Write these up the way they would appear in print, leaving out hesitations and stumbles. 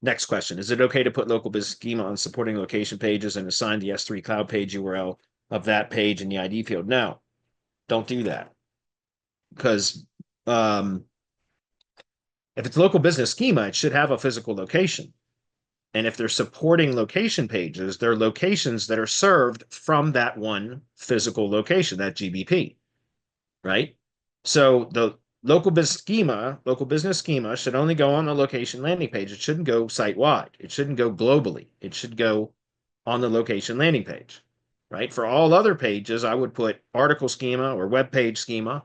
Next question. Is it okay to put local business schema on supporting location pages and assign the S3 cloud page URL of that page in the ID field? No, don't do that. Because if it's local business schema, it should have a physical location. And if they're supporting location pages, they're locations that are served from that one physical location, that GBP, right? So the local business schema should only go on the location landing page. It shouldn't go site-wide. It shouldn't go globally. It should go on the location landing page, right? For all other pages, I would put article schema or web page schema.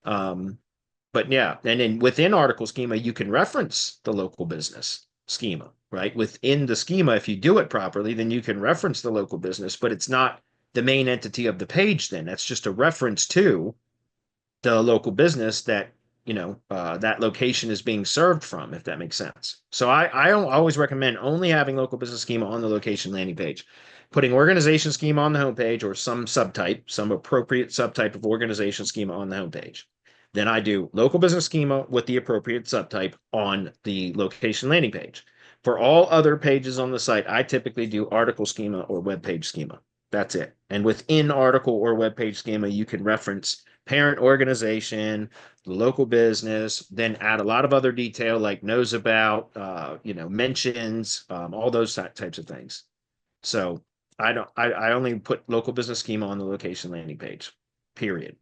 But yeah, and then within article schema, you can reference the local business schema, right? Within the schema, if you do it properly, then you can reference the local business, but it's not the main entity of the page then. That's just a reference to the local business that, that location is being served from, if that makes sense. So I always recommend only having local business schema on the location landing page, putting organization schema on the homepage or some subtype, some appropriate subtype of organization schema on the homepage. Then I do local business schema with the appropriate subtype on the location landing page. For all other pages on the site, I typically do article schema or web page schema. That's it. And within article or web page schema, you can reference parent organization, local business, then add a lot of other detail like knows about, mentions, all those types of things. So I only put local business schema on the location landing page, period.